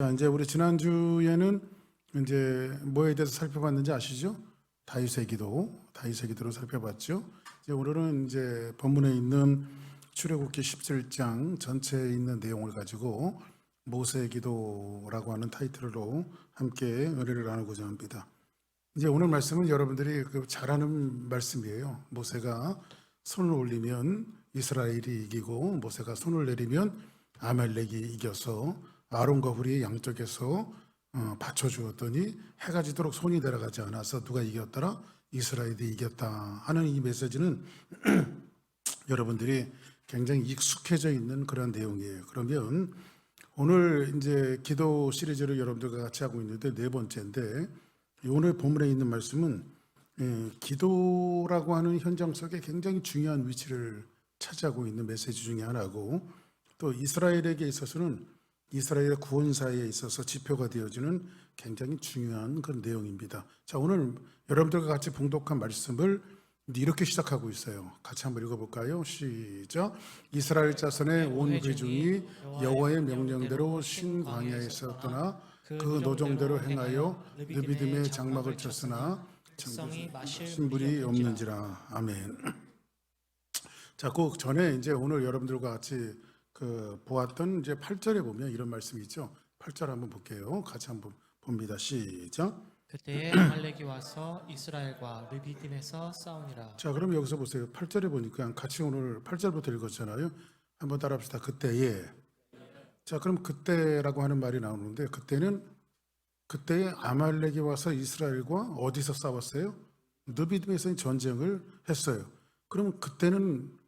자, 이제 우리 지난주에는 이제 뭐에 대해서 살펴봤는지 아시죠? 다윗의 기도를 살펴봤죠. 이제 오늘은 이제 본문에 있는 출애굽기 17장 전체에 있는 내용을 가지고 모세의 기도라고 하는 타이틀로 함께 은혜를 나누고자 합니다. 이제 오늘 말씀은 여러분들이 잘 아는 말씀이에요. 모세가 손을 올리면 이스라엘이 이기고 모세가 손을 내리면 아말렉이 이겨서 아론과 훌이 양쪽에서 받쳐주었더니 해가 지도록 손이 내려가지 않아서 누가 이겼더라? 이스라엘이 이겼다 하는 이 메시지는 여러분들이 굉장히 익숙해져 있는 그런 내용이에요. 그러면 오늘 이제 기도 시리즈를 여러분들과 같이 하고 있는데 네 번째인데 오늘 본문에 있는 말씀은 기도라고 하는 현장 속에 굉장히 중요한 위치를 차지하고 있는 메시지 중에 하나고 또 이스라엘에게 있어서는 이스라엘의 구원사에 있어서 지표가 되어지는 굉장히 중요한 그런 내용입니다. 자, 오늘 여러분들과 같이 봉독한 말씀을 이렇게 시작하고 있어요. 같이 한번 읽어볼까요? 시작. 이스라엘 자손의 온 회중이 여호와의 명령대로 신 광야에서 떠나 그 노정대로 행하여 느비딤의 장막을 쳤으나 신불이 없는지라. 아멘. 자, 그 전에 이제 오늘 여러분들과 같이 보았던 이제 8절에 보면 이런 말씀이 있죠. 8절 한번 볼게요. 같이 한번 봅니다. 시작. 그때에 아말렉이 와서 이스라엘과 르비딤에서 싸우니라. 자, 그럼 여기서 보세요. 8절에 보니까 같이 오늘 8절부터 읽었잖아요. 한번 따라합시다. 그때에. 자, 그럼 그때라고 하는 말이 나오는데 그때에 아말렉이 와서 이스라엘과 어디서 싸웠어요? 르비딤에서 전쟁을 했어요. 그러면 그때는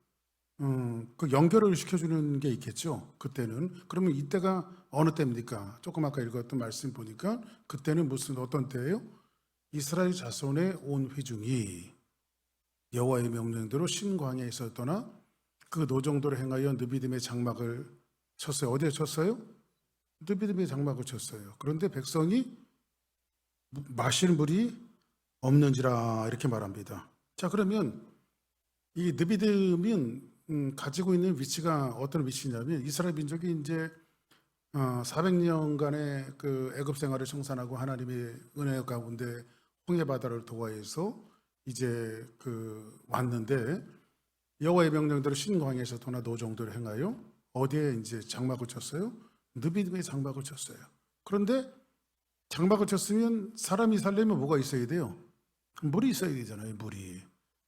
그 연결을 시켜주는 게 있겠죠. 그때는. 그러면 이때가 어느 때입니까? 조금 아까 읽었던 말씀 보니까 그때는 어떤 때예요? 이스라엘 자손의 온 회중이 여호와의 명령대로 신광야에서 떠나 그 노정도를 행하여 느비딤의 장막을 쳤어요. 어디에 쳤어요? 느비딤의 장막을 쳤어요. 그런데 백성이 마실 물이 없는지라 이렇게 말합니다. 자, 그러면 이 느비딤은 가지고 있는 위치가 어떤 위치냐면 이스라엘 민족이 이제 400년간의 그 애굽 생활을 청산하고 하나님의 은혜 가운데 홍해 바다를 도하해서 이제 왔는데 여호와의 명령대로 신광야에서 떠나 노정도를 행하여 어디에 이제 장막을 쳤어요? 느비딤의 장막을 쳤어요. 그런데 장막을 쳤으면 사람이 살려면 뭐가 있어야 돼요? 물이 있어야 되잖아요. 물이.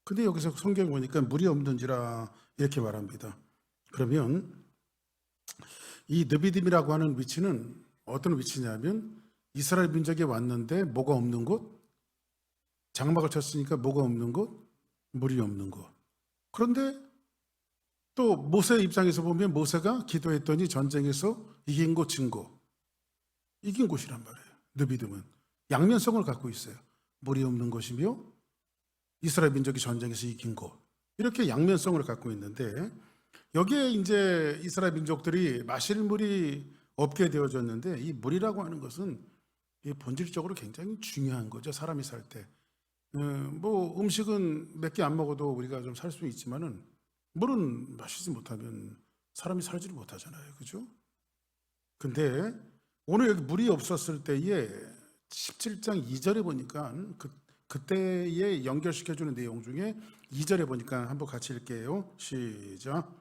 근데 여기서 성경 보니까 물이 없는지라 이렇게 말합니다. 그러면 이 느비딤이라고 하는 위치는 어떤 위치냐면 이스라엘 민족이 왔는데 뭐가 없는 곳? 장막을 쳤으니까 뭐가 없는 곳? 물이 없는 곳. 그런데 또 모세 입장에서 보면 모세가 기도했더니 전쟁에서 이긴 곳, 진 곳. 이긴 곳이란 말이에요. 느비딤은 양면성을 갖고 있어요. 물이 없는 곳이며 이스라엘 민족이 전쟁에서 이긴 곳. 이렇게 양면성을 갖고 있는데 여기에 이제 이스라엘 민족들이 마실 물이 없게 되어졌는데 이 물이라고 하는 것은 본질적으로 굉장히 중요한 거죠. 사람이 살 때. 뭐 음식은 몇 개 안 먹어도 우리가 좀 살 수 있지만은 물은 마시지 못하면 사람이 살지를 못하잖아요. 그죠? 근데 오늘 여기 물이 없었을 때에 17장 2절에 보니까 그때에 연결시켜주는 내용 중에 2절에 보니까 한번 같이 읽게요. 시작.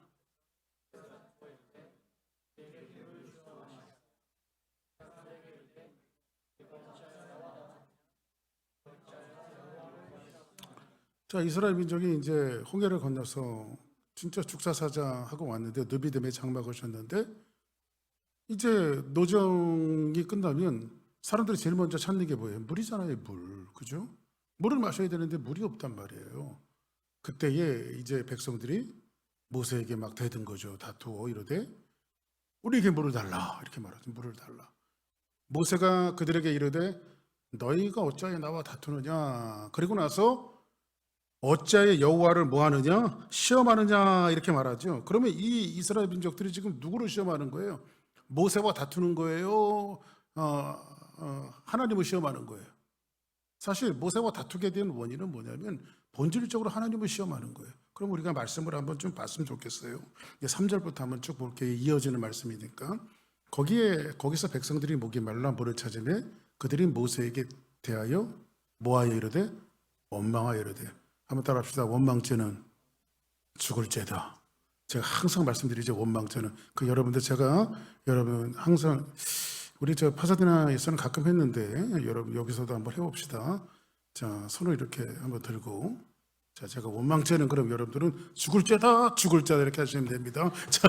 자, 이스라엘 민족이 이제 홍해를 건너서 진짜 죽사사자하고 왔는데 느비딤의 장막을 쳤는데 이제 노정이 끝나면 사람들이 제일 먼저 찾는 게 뭐예요? 물이잖아요, 물. 그죠? 물을 마셔야 되는데 물이 없단 말이에요. 그때에 이제 백성들이 모세에게 막 대든 거죠. 다투어 이러되 우리에게 물을 달라 이렇게 말하죠. 물을 달라. 모세가 그들에게 이르되 너희가 어찌하여 나와 다투느냐. 그리고 나서 어찌하여 여호와를 뭐하느냐? 시험하느냐 이렇게 말하죠. 그러면 이 이스라엘 민족들이 지금 누구를 시험하는 거예요? 모세와 다투는 거예요? 하나님을 시험하는 거예요. 사실 모세와 다투게 된 원인은 뭐냐면 본질적으로 하나님을 시험하는 거예요. 그럼 우리가 말씀을 한번 좀 봤으면 좋겠어요. 3절부터 한번 쭉 볼게요. 이어지는 말씀이니까. 거기서 백성들이 목이 말라 물을 찾으며 그들이 모세에게 대하여 뭐하여 이르되 원망하여 이르되. 한번 따라합시다. 원망죄는 죽을 죄다. 제가 항상 말씀드리죠. 원망죄는 여러분 항상 우리 저 파사디나에서는 가끔 했는데 여러분 여기서도 한번 해봅시다. 자, 손을 이렇게 한번 들고, 자, 제가 원망죄는, 그럼 여러분들은 죽을 죄다 이렇게 하시면 됩니다. 자,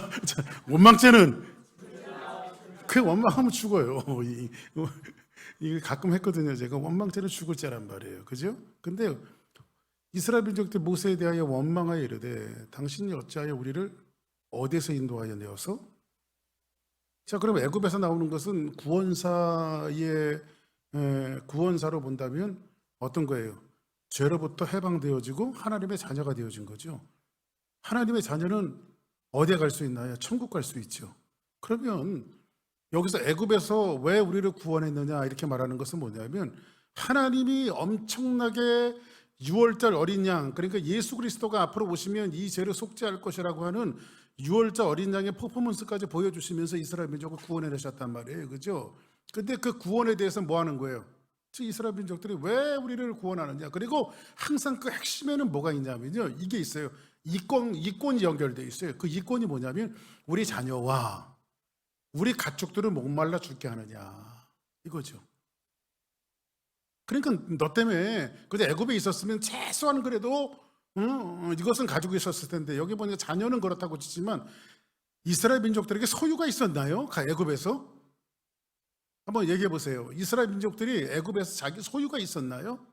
원망죄는 그 원망하면 죽어요. 이 가끔 했거든요. 제가 원망죄는 죽을 죄란 말이에요. 그죠? 근데 이스라엘 민족들 모세에 대하여 원망하여 이르되 당신이 어찌하여 우리를 어디서 인도하여 내어서. 자, 그럼 애굽에서 나오는 것은 구원사로 본다면 어떤 거예요? 죄로부터 해방되어지고 하나님의 자녀가 되어진 거죠. 하나님의 자녀는 어디에 갈 수 있나요? 천국 갈 수 있죠. 그러면 여기서 애굽에서 왜 우리를 구원했느냐 이렇게 말하는 것은 뭐냐면, 하나님이 엄청나게 6월절 어린 양, 그러니까 예수 그리스도가 앞으로 오시면 이 죄를 속죄할 것이라고 하는 6월절 어린 양의 퍼포먼스까지 보여주시면서 이스라엘 민족을 구원해내셨단 말이에요. 그죠? 근데 그 구원에 대해서 뭐 하는 거예요? 즉 이스라엘 민족들이 왜 우리를 구원하느냐. 그리고 항상 그 핵심에는 뭐가 있냐면요, 이게 있어요. 이권이 연결되어 있어요. 그 이권이 뭐냐면 우리 자녀와 우리 가축들을 목말라 죽게 하느냐 이거죠. 그러니까 너 때문에 그저 애굽에 있었으면 최소한 그래도 이것은 가지고 있었을 텐데, 여기 보니까 자녀는 그렇다고 치지만 이스라엘 민족들에게 소유가 있었나요? 애굽에서? 한번 얘기해 보세요. 이스라엘 민족들이 애굽에서 자기 소유가 있었나요?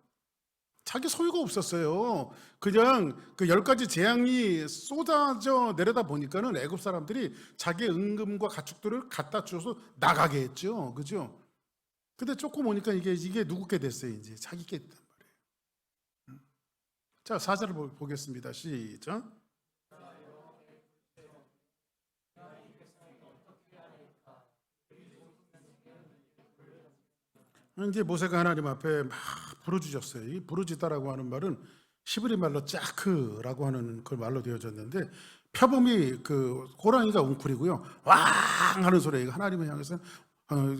자기 소유가 없었어요. 그냥 그 10가지 재앙이 쏟아져 내려다 보니까는 애굽 사람들이 자기 은금과 가축들을 갖다 줘서 나가게 했죠. 그죠? 근데 조금 오니까 이게 누구께 됐어요? 이제 자기께 됐단 말이에요. 자, 4절을 보겠습니다. 시작. 이제 모세가 하나님 앞에 막 부르짖었어요. 이 부르짖다라고 하는 말은 히브리 말로 짜크라고 하는 그 말로 되어졌는데, 표범이 그 호랑이가 웅크리고요, 왕 하는 소리가 하나님을 향해서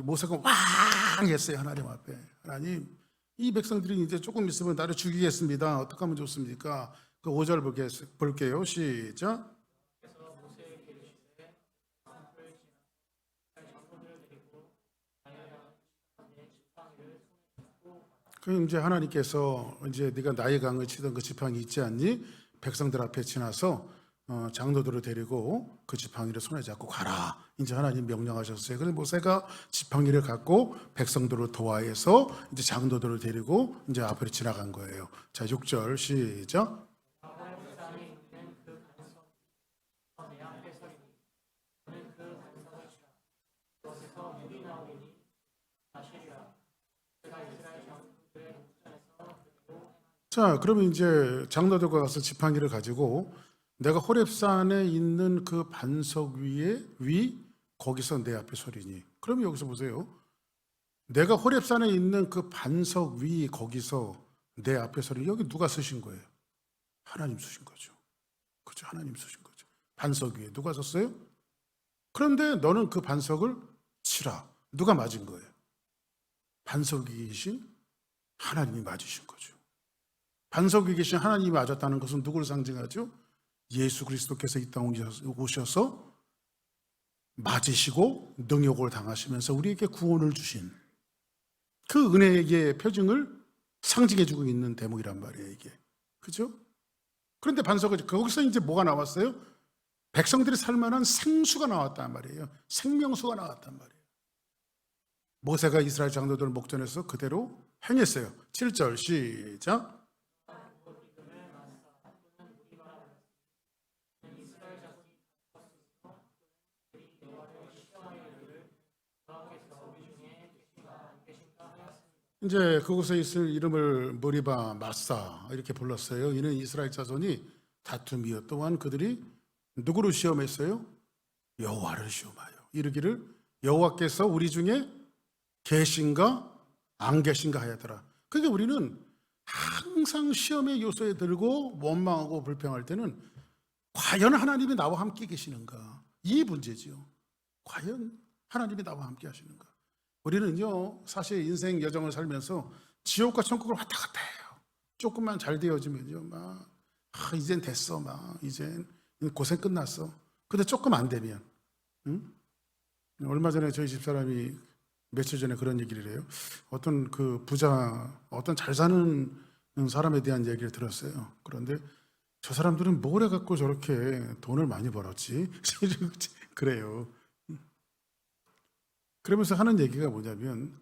모세가 왕 했어요. 하나님 앞에. 하나님, 이 백성들이 이제 조금 있으면 나를 죽이겠습니다. 어떻게 하면 좋습니까? 그 5절 볼게요. 시작. 그 이제 하나님께서 이제 네가 나의 강을 치던 그 지팡이 있지 않니? 백성들 앞에 지나서 장로들을 데리고 그 지팡이를 손에 잡고 가라. 이제 하나님 명령하셨어요. 그래서 모세가 지팡이를 갖고 백성들을 도와해서 이제 장로들을 데리고 이제 앞으로 지나간 거예요. 자, 6절 시작. 자, 그러면 이제 장로들과 가서 지팡이를 가지고 내가 호렙산에 있는 그 반석 거기서 내 앞에 서리니. 그러면 여기서 보세요. 내가 호렙산에 있는 그 반석 거기서 내 앞에 서리니. 여기 누가 쓰신 거예요? 하나님 쓰신 거죠. 그죠? 하나님 쓰신 거죠. 반석 위에 누가 썼어요? 그런데 너는 그 반석을 치라. 누가 맞은 거예요? 반석 위에 계신 하나님이 맞으신 거죠. 반석 위에 계신 하나님이 맞았다는 것은 누구를 상징하죠? 예수 그리스도께서 이 땅에 오셔서 맞으시고 능욕을 당하시면서 우리에게 구원을 주신 그 은혜의 표징을 상징해주고 있는 대목이란 말이에요, 이게. 그죠? 그런데 반석을, 거기서 이제 뭐가 나왔어요? 백성들이 살만한 생수가 나왔단 말이에요. 생명수가 나왔단 말이에요. 모세가 이스라엘 장로들을 목전에서 그대로 행했어요. 7절 시작. 이제 그곳에 있을 이름을 무리바 마사 이렇게 불렀어요. 이는 이스라엘 자손이 다툼이요, 또한 그들이 누구를 시험했어요? 여호와를 시험하여 이르기를 여호와께서 우리 중에 계신가 안 계신가 하였더라. 그러니까 우리는 항상 시험의 요소에 들고 원망하고 불평할 때는 과연 하나님이 나와 함께 계시는가, 이 문제지요. 과연 하나님이 나와 함께 하시는가? 우리는요, 사실 인생 여정을 살면서 지옥과 천국을 왔다 갔다 해요. 조금만 잘 되어지면요, 이젠 됐어, 이젠 고생 끝났어. 근데 조금 안 되면, 응? 얼마 전에 저희 집사람이 며칠 전에 그런 얘기를 해요. 어떤 그 부자, 어떤 잘 사는 사람에 대한 얘기를 들었어요. 그런데 저 사람들은 뭘 해갖고 저렇게 돈을 많이 벌었지? 그래요. 그러면서 하는 얘기가 뭐냐면,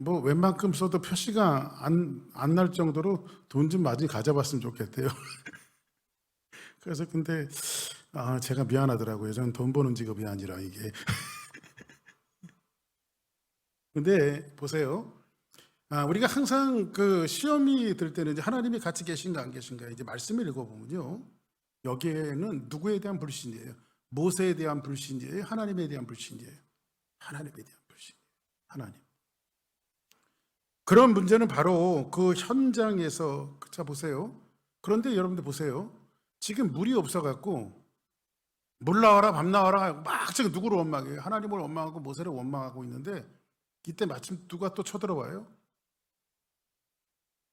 웬만큼 써도 표시가 안 날 정도로 돈 좀 많이 가져봤으면 좋겠대요. 그래서 근데, 제가 미안하더라고요. 저는 돈 버는 직업이 아니라 이게. 근데 보세요. 우리가 항상 그 시험이 들 때는 이제 하나님이 같이 계신가 안 계신가 이제 말씀을 읽어보면요. 여기에는 누구에 대한 불신이에요? 모세에 대한 불신이에요? 하나님에 대한 불신이에요? 하나님에 대한 불신. 하나님. 그런 문제는 바로 그 현장에서, 자 보세요. 그런데 여러분들 보세요. 지금 물이 없어갖고 물 나와라 밤 나와라 막 지금 누구를 원망해요? 하나님을 원망하고 모세를 원망하고 있는데 이때 마침 누가 또 쳐들어와요?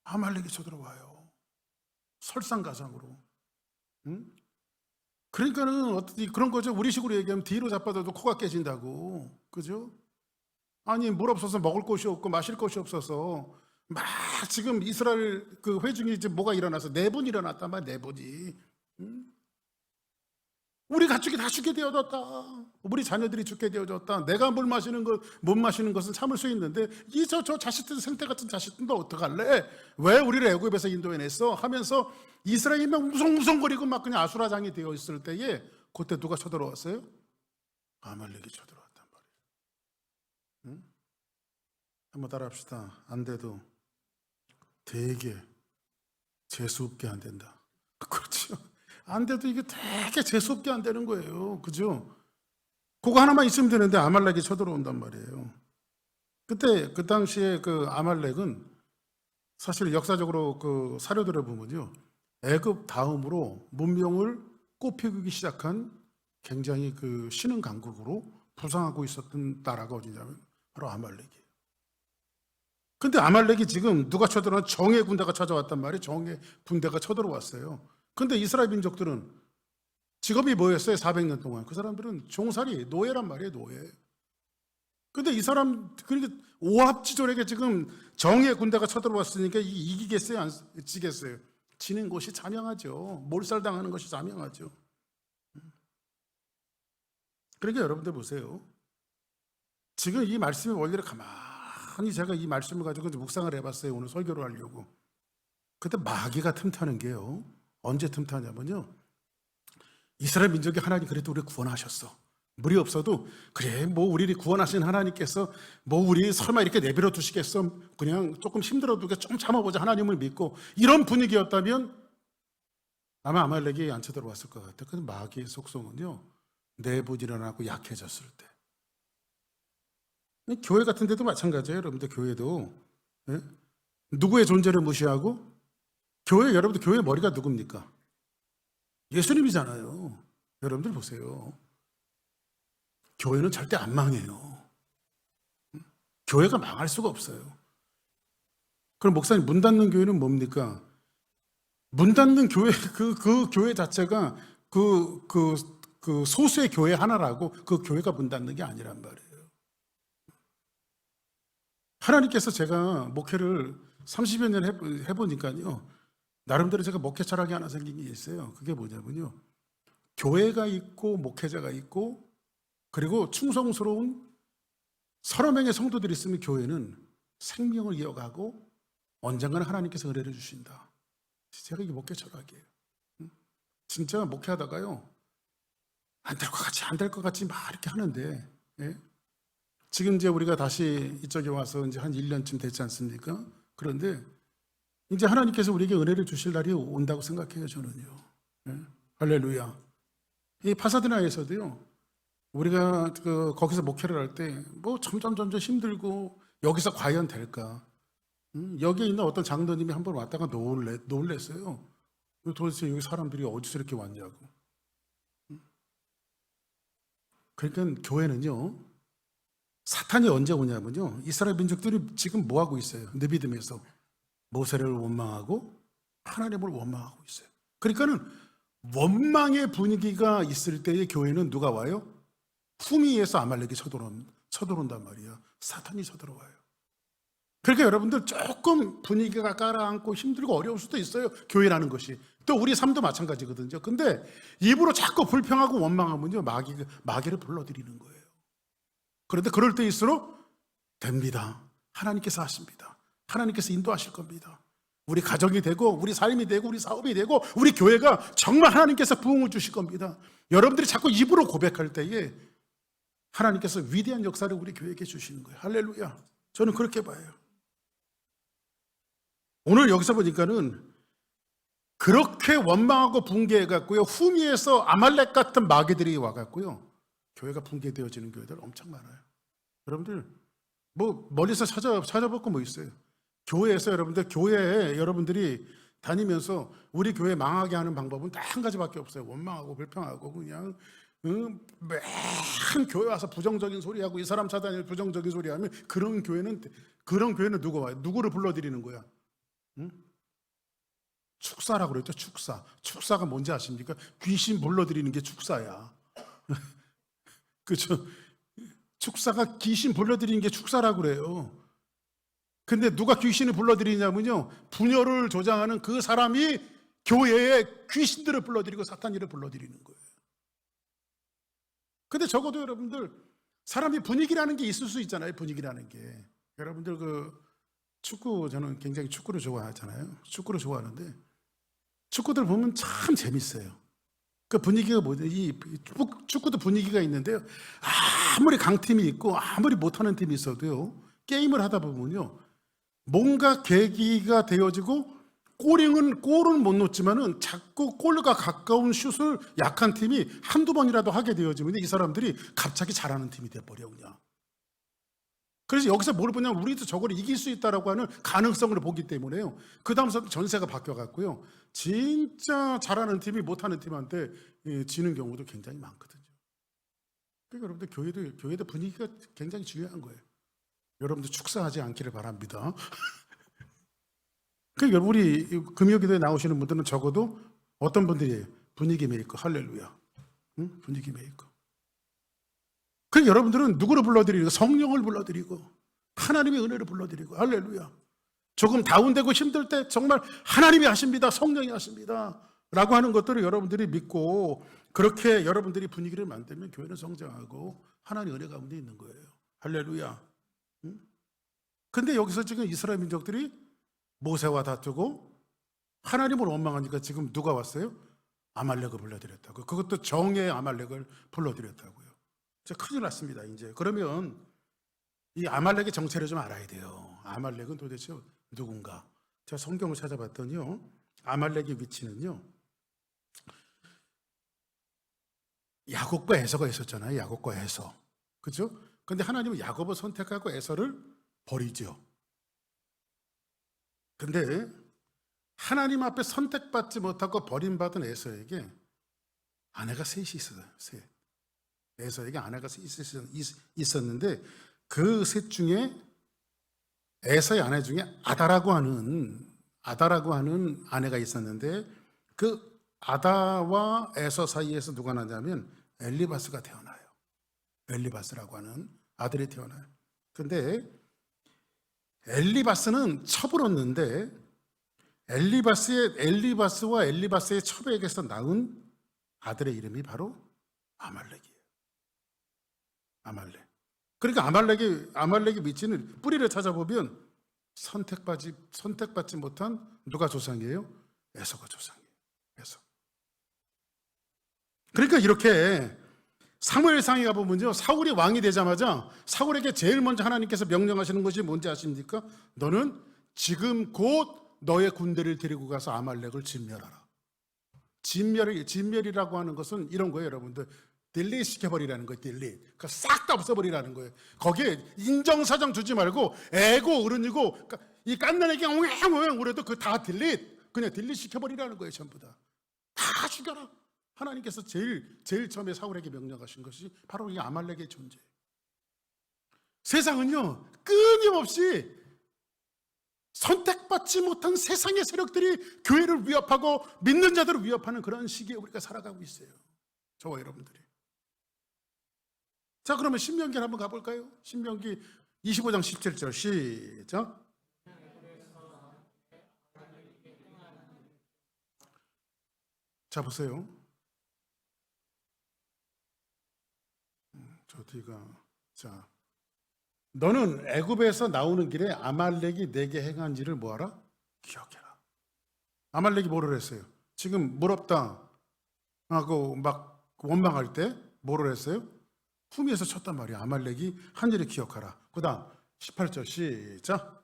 아말렉이 쳐들어와요. 설상가상으로. 응? 그러니까는 어떻게 그런 거죠. 우리식으로 얘기하면 뒤로 자빠져도 코가 깨진다고. 그죠? 아니 물 없어서 먹을 것이 없고 마실 것이 없어서 막 지금 이스라엘 그 회중이 이제 뭐가 일어나서 4분 일어났단 말이야. 4분이. 응? 우리 가축이 다 죽게 되어졌다. 우리 자녀들이 죽게 되어졌다. 내가 물 마시는 것, 못 마시는 것은 참을 수 있는데 이 저 자식들 생태 같은 자식들도 어떡할래? 왜 우리를 애굽에서 인도해냈어? 하면서 이스라엘이 막 무성무성거리고 막 그냥 아수라장이 되어 있을 때에 그때 누가 쳐들어왔어요? 아말렉이 쳐들어왔단 말이에요. 응? 한번 따라합시다. 안 돼도 되게 재수없게 안 된다. 그렇죠. 안 돼도 이게 되게 재수없게 안 되는 거예요. 그죠? 그거 하나만 있으면 되는데 아말렉이 쳐들어온단 말이에요. 그때 그 당시에 그 아말렉은 사실 역사적으로 그 사료들을 보면요. 애굽 다음으로 문명을 꽃피우기 시작한 굉장히 그 신흥 강국으로 부상하고 있었던 나라가 어디냐면 바로 아말렉이에요. 근데 아말렉이 지금 누가 쳐들어온 정예 군대가 찾아왔단 말이에요. 정예 군대가 쳐들어왔어요. 근데 이스라엘 민족들은 직업이 뭐였어요? 400년 동안. 그 사람들은 종살이, 노예란 말이에요, 노예. 근데 이 사람, 그러니까 오합지졸에게 지금 정예 군대가 쳐들어왔으니까 이기겠어요? 안 지겠어요? 지는 것이 자명하죠. 몰살당하는 것이 자명하죠. 그러니까 여러분들 보세요. 지금 이 말씀의 원리를 가만히 제가 이 말씀을 가지고 묵상을 해봤어요. 오늘 설교를 하려고. 그때 마귀가 틈타는 게요. 언제 틈타냐면요. 이스라엘 민족이 하나님 그래도 우리 구원하셨어. 물이 없어도 그래 우리를 구원하신 하나님께서 우리 설마 이렇게 내버려 두시겠어? 그냥 조금 힘들어도 좀 참아보자. 하나님을 믿고 이런 분위기였다면 아마 아말렉이 안 쳐들어왔을 것 같아요. 근데 마귀의 속성은요. 내분 일어나고 약해졌을 때. 교회 같은 데도 마찬가지예요. 여러분들 교회도. 예? 누구의 존재를 무시하고 교회 여러분들 교회 머리가 누굽니까? 예수님이잖아요. 여러분들 보세요. 교회는 절대 안 망해요. 교회가 망할 수가 없어요. 그럼 목사님 문 닫는 교회는 뭡니까? 문 닫는 교회 그 교회 자체가 그 소수의 교회 하나라고 그 교회가 문 닫는 게 아니란 말이에요. 하나님께서 제가 목회를 30여 년 해보니까요. 나름대로 제가 목회 철학이 하나 생긴 게 있어요. 그게 뭐냐면요. 교회가 있고 목회자가 있고 그리고 충성스러운 서너 명의 성도들이 있으면 교회는 생명을 이어가고 언젠가는 하나님께서 은혜를 주신다. 제가 이게 목회 철학이에요. 진짜 목회하다가요. 안 될 것 같지 안 될 것 같지 막 이렇게 하는데 예? 지금 이제 우리가 다시 이쪽에 와서 이제 한 1년쯤 됐지 않습니까? 그런데 이제 하나님께서 우리에게 은혜를 주실 날이 온다고 생각해요, 저는요. 예? 할렐루야. 이 파사디나에서도요, 우리가 거기서 목회를 할 때, 점점 힘들고, 여기서 과연 될까? 여기에 있는 어떤 장로님이 한번 왔다가 놀랬어요. 도대체 여기 사람들이 어디서 이렇게 왔냐고. 그러니까 교회는요, 사탄이 언제 오냐면요, 이스라엘 민족들이 지금 뭐 하고 있어요? 느비딤에서 모세를 원망하고 하나님을 원망하고 있어요. 그러니까는 원망의 분위기가 있을 때의 교회는 누가 와요? 후미에서 아말렉이 쳐들어온단 말이야. 사탄이 쳐들어와요. 그러니까 여러분들 조금 분위기가 가라앉고 힘들고 어려울 수도 있어요. 교회라는 것이. 또 우리 삶도 마찬가지거든요. 근데 입으로 자꾸 불평하고 원망하면요, 마귀를 불러들이는 거예요. 그런데 그럴 때일수록 됩니다. 하나님께서 하십니다. 하나님께서 인도하실 겁니다. 우리 가정이 되고 우리 삶이 되고 우리 사업이 되고 우리 교회가 정말 하나님께서 부흥을 주실 겁니다. 여러분들이 자꾸 입으로 고백할 때에 하나님께서 위대한 역사를 우리 교회에게 주시는 거예요. 할렐루야. 저는 그렇게 봐요. 오늘 여기서 보니까는 그렇게 원망하고 붕괴해갔고요, 후미에서 아말렉 같은 마귀들이 와갔고요, 교회가 붕괴되어지는 교회들 엄청 많아요. 여러분들 뭐 멀리서 찾아볼 거 뭐 있어요? 교회에서 교회에 여러분들이 다니면서 우리 교회 망하게 하는 방법은 딱 한 가지밖에 없어요. 원망하고 불평하고 그냥 매한 교회 와서 부정적인 소리하고 이 사람 차단해 부정적인 소리하면 그런 교회는 누가 와요? 누구를 불러들이는 거야? 축사라고 그랬죠. 축사가 뭔지 아십니까? 귀신 불러들이는 게 축사야. 그렇죠? 축사가 귀신 불러들이는 게 축사라고 그래요. 근데 누가 귀신을 불러들이냐면요, 분열을 조장하는 그 사람이 교회에 귀신들을 불러들이고 사탄이를 불러들이는 거예요. 근데 적어도 여러분들, 사람이 분위기라는 게 있을 수 있잖아요. 분위기라는 게. 여러분들 저는 굉장히 축구를 좋아하잖아요. 축구를 좋아하는데 축구들 보면 참 재밌어요. 그 분위기가 뭐죠? 이 축구도 분위기가 있는데요, 아무리 강팀이 있고 아무리 못하는 팀이 있어도요, 게임을 하다 보면요, 뭔가 계기가 되어지고 골은 못 넣지만은 자꾸 골과 가까운 슛을 약한 팀이 한두 번이라도 하게 되어지면 이 사람들이 갑자기 잘하는 팀이 돼버려 그냥. 그래서 여기서 뭘 보냐면 우리도 저걸 이길 수 있다라고 하는 가능성을 보기 때문에요, 그 다음부터 전세가 바뀌어갖고요, 진짜 잘하는 팀이 못하는 팀한테 지는 경우도 굉장히 많거든요. 그러니까 여러분들 교회도 분위기가 굉장히 중요한 거예요. 여러분들 축사하지 않기를 바랍니다. 그러니까 우리 금요기도에 나오시는 분들은 적어도 어떤 분들이에요? 분위기 메이커. 할렐루야. 응? 분위기 메이커. 그러니까 여러분들은 누구를 불러드리고? 성령을 불러드리고 하나님의 은혜를 불러드리고. 할렐루야. 조금 다운되고 힘들 때 정말 하나님이 하십니다, 성령이 하십니다 라고 하는 것들을 여러분들이 믿고 그렇게 여러분들이 분위기를 만들면 교회는 성장하고 하나님의 은혜 가운데 있는 거예요. 할렐루야. 근데 여기서 지금 이스라엘 민족들이 모세와 다투고 하나님을 원망하니까 지금 누가 왔어요? 아말렉을 불러들였다고. 그것도 정의 아말렉을 불러들였다고요. 진짜 큰일 났습니다. 이제 그러면 이 아말렉의 정체를 좀 알아야 돼요. 아말렉은 도대체 누군가? 제가 성경을 찾아봤더니요, 아말렉의 위치는요, 야곱과 에서가 있었잖아요. 야곱과 에서. 그죠? 근데 하나님은 야곱을 선택하고 에서를 버리죠. 근데 하나님 앞에 선택받지 못하고 버림받은 에서에게 아내가 셋이 있어요. 셋. 에서에게 아내가 셋이 있었는데 그 셋 중에 에서의 아내 중에 아다라고 하는 아내가 있었는데 그 아다와 에서 사이에서 누가 나냐면 엘리바스가 태어나요. 엘리바스라고 하는 아들이 태어나요. 근데 엘리바스는 처불었는데 엘리바스와 엘리바스의 첩에게서 낳은 아들의 이름이 바로 아말렉이에요. 아말렉. 그러니까 아말렉의 위치는 뿌리를 찾아보면 선택받지 못한 누가 조상이에요? 에서가 조상이에요. 에서. 그러니까 이렇게 사무엘상에 가보면요, 사울이 왕이 되자마자 사울에게 제일 먼저 하나님께서 명령하시는 것이 뭔지 아십니까? 너는 지금 곧 너의 군대를 데리고 가서 아말렉을 진멸하라. 진멸이라고 하는 것은 이런 거예요, 여러분들. 딜릿 시켜버리라는 거예요. 딜릿. 그러니까 싹 다 없애버리라는 거예요. 거기에 인정사정 주지 말고 애고 어른이고 이 깐난애기 옹옹 그래도 그 다 딜릿. 그냥 딜릿 시켜버리라는 거예요. 전부 다. 다 죽여라. 하나님께서 제일 처음에 사울에게 명령하신 것이 바로 이 아말렉의 존재. 세상은요, 끊임없이 선택받지 못한 세상의 세력들이 교회를 위협하고 믿는 자들을 위협하는 그런 시기에 우리가 살아가고 있어요. 저와 여러분들이. 자, 그러면 신명기를 한번 가볼까요? 신명기 25장 17절 시작. 자, 보세요. 저 뒤가, 자, 너는 애굽에서 나오는 길에 아말렉이 내게 행한 일을 뭐하라? 기억해라. 아말렉이 뭐를 했어요? 지금 물 없다 하고 막 원망할 때 뭐를 했어요? 품위에서 쳤단 말이야. 아말렉이 한 일을 기억하라. 그 다음 18절 시작.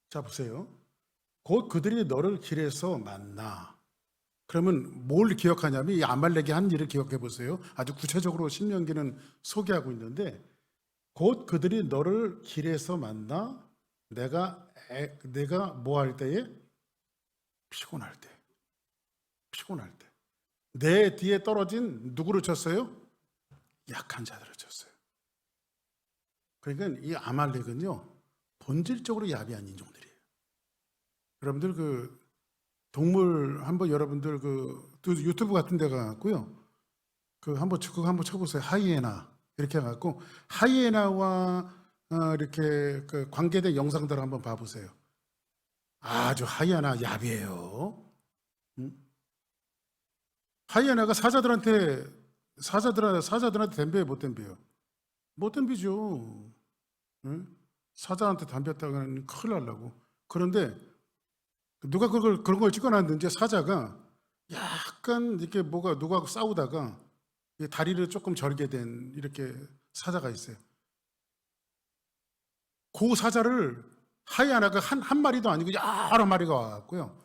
자, 보세요. 곧 그들이 너를 길에서 만나. 그러면 뭘 기억하냐면 이 아말렉이 한 일을 기억해 보세요. 아주 구체적으로 신명기는 소개하고 있는데, 곧 그들이 너를 길에서 만나 내가 뭐 할 때에? 피곤할 때. 피곤할 때. 내 뒤에 떨어진 누구를 쳤어요? 약한 자들을 쳤어요. 그러니까 이 아말렉은요, 본질적으로 야비한 인종들이에요. 여러분들 그 동물 한번 여러분들 그 유튜브 같은 데 가고요. 그거 한번 쳐보세요. 하이에나 이렇게 해갖고 하이에나와 이렇게 그 관계된 영상들을 한번 봐보세요. 아주 하이에나 야비해요. 하이에나가 사자들한테 덤벼요, 못 덤벼요? 못 덤비죠. 응? 사자한테 덤볐다가는 큰일 날라고. 그런데 누가 그런 걸 찍어놨는지 사자가 약간 이렇게 누가 싸우다가 다리를 조금 절게 된 이렇게 사자가 있어요. 그 사자를 하이에나가 한 마리도 아니고 여러 마리가 와갖고요.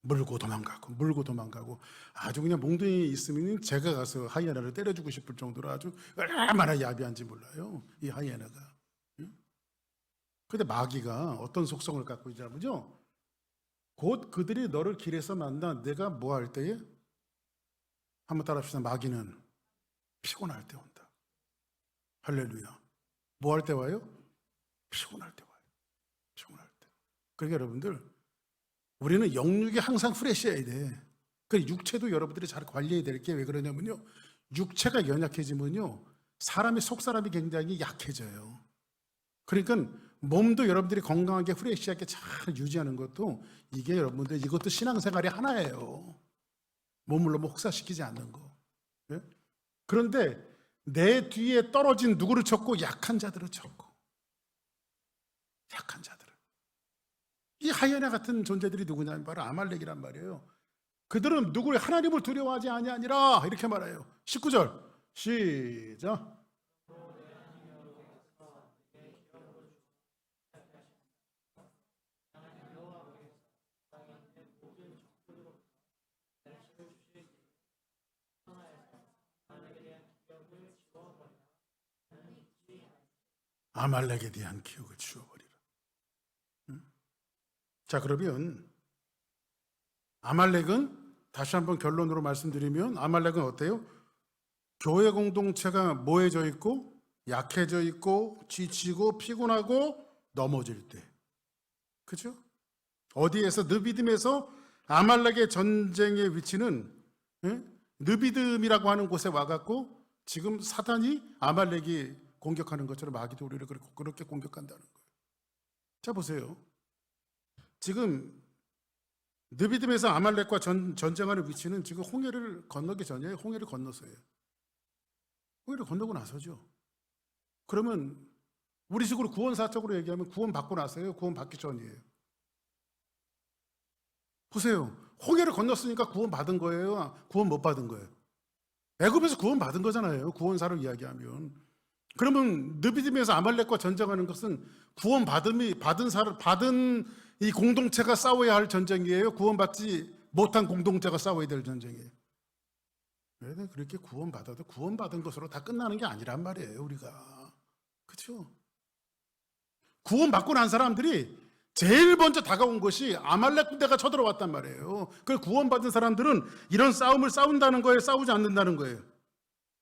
물고 도망가고 아주 그냥 몽둥이 있으면 제가 가서 하이에나를 때려주고 싶을 정도로 아주 얼마나 야비한지 몰라요. 이 하이에나가. 근데 마귀가 어떤 속성을 갖고 있냐면요. 곧 그들이 너를 길에서 만나 내가 뭐 할 때에? 한번 따라합시다. 마귀는 피곤할 때 온다. 할렐루야. 뭐 할 때 와요? 피곤할 때 와요. 피곤할 때. 그러니까 여러분들 우리는 영육이 항상 프레시해야 돼. 그 육체도 여러분들이 잘 관리해야 될 게 왜 그러냐면요. 육체가 연약해지면요. 사람의 속사람이 굉장히 약해져요. 그러니까 몸도 여러분들이 건강하게 프레시하게 잘 유지하는 것도 이게 여러분들 이것도 신앙생활의 하나예요. 몸을 너무 혹사시키지 않는 거. 예? 그런데 내 뒤에 떨어진 누구를 쳤고? 약한 자들을 쳤고. 약한 자들을. 이 하이에나 같은 존재들이 누구냐면 바로 아말렉이란 말이에요. 그들은 누구를 하나님을 두려워하지 아니하니라 이렇게 말해요. 19절 시작. 아말렉에 대한 기억을 지워버리라. 자, 그러면 아말렉은 다시 한번 결론으로 말씀드리면 아말렉은 어때요? 교회 공동체가 뭐해져 있고 약해져 있고 지치고 피곤하고 넘어질 때, 그렇죠? 어디에서 느비딤에서 아말렉의 전쟁의 위치는 느비딤이라고 하는 곳에 와갖고 지금 사단이 아말렉이 공격하는 것처럼 마귀도 우리를 그렇게 공격한다는 거예요. 자, 보세요. 지금 느비딤에서 아말렉과 전쟁하는 위치는 지금 홍해를 건너기 전이에요. 홍해를 건너서요. 홍해를 건너고 나서죠. 그러면 우리 식으로 구원사적으로 얘기하면 구원 받고 나서요. 구원 받기 전이에요. 보세요. 홍해를 건넜으니까 구원 받은 거예요? 구원 못 받은 거예요? 애굽에서 구원 받은 거잖아요. 구원사로 이야기하면. 그러면 느비딤에서 아말렉과 전쟁하는 것은 구원 받은 이 공동체가 싸워야 할 전쟁이에요? 구원받지 못한 공동체가 싸워야 될 전쟁이에요? 왜 그렇게 구원받아도 구원받은 것으로 다 끝나는 게 아니란 말이에요, 우리가. 그렇죠? 구원받고 난 사람들이 제일 먼저 다가온 것이 아말렉 군대가 쳐들어왔단 말이에요. 그걸 구원받은 사람들은 이런 싸움을 싸운다는 거예요, 싸우지 않는다는 거예요?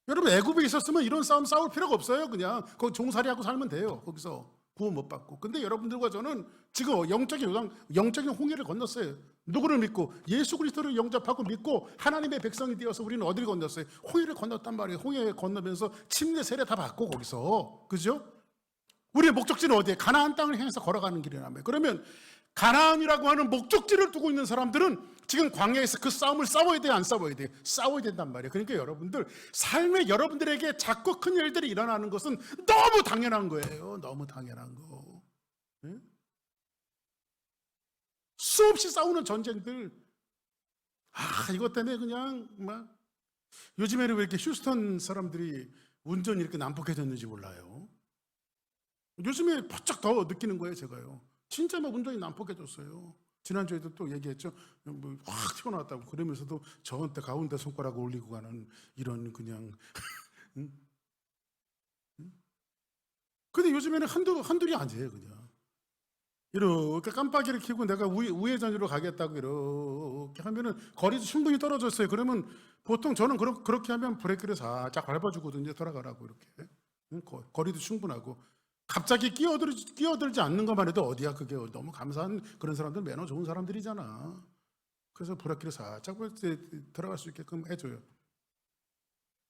여러분, 애굽에 있었으면 이런 싸움 싸울 필요가 없어요. 그냥 거기 종살이하고 살면 돼요. 거기서 구원 못 받고. 근데 여러분들과 저는 지금 영적인 홍해를 건넜어요. 누구를 믿고? 예수 그리스도를 영접하고 믿고 하나님의 백성이 되어서 우리는 어디를 건넜어요? 홍해를 건넜단 말이에요. 홍해 건너면서 침례 세례 다 받고 거기서, 그죠? 우리의 목적지는 어디에? 가나안 땅을 향해서 걸어가는 길이란 말이에요. 그러면 가나안이라고 하는 목적지를 두고 있는 사람들은 지금 광야에서 그 싸움을 싸워야 돼요, 안 싸워야 돼요? 싸워야 된단 말이에요. 그러니까 여러분들, 삶에 여러분들에게 자꾸 큰 일들이 일어나는 것은 너무 당연한 거예요. 너무 당연한 거. 예? 수없이 싸우는 전쟁들. 이것 때문에 그냥 막 요즘에는 왜 이렇게 휴스턴 사람들이 운전이 이렇게 난폭해졌는지 몰라요. 요즘에 바짝 더 느끼는 거예요, 제가요. 진짜 막 운전이 난폭해졌어요. 지난주에도 또 얘기했죠. 확 튀어나왔다고. 그러면서도 저한테 가운데 손가락 올리고 가는 이런 그냥. 응? 근데 요즘에는 한둘이 아니에요, 그냥. 이렇게 깜빡이를 켜고 내가 우회전으로 가겠다고 이렇게 하면은 거리도 충분히 떨어졌어요. 그러면 보통 저는 그렇게 하면 브레이크를 살짝 밟아주거든요. 돌아가라고 이렇게. 응? 거리도 충분하고. 갑자기 끼어들지 않는 것만 해도 어디야, 그게 너무 감사한 그런 사람들, 매너 좋은 사람들이잖아. 그래서 브레이크를 살짝 들어갈 수 있게끔 해줘요.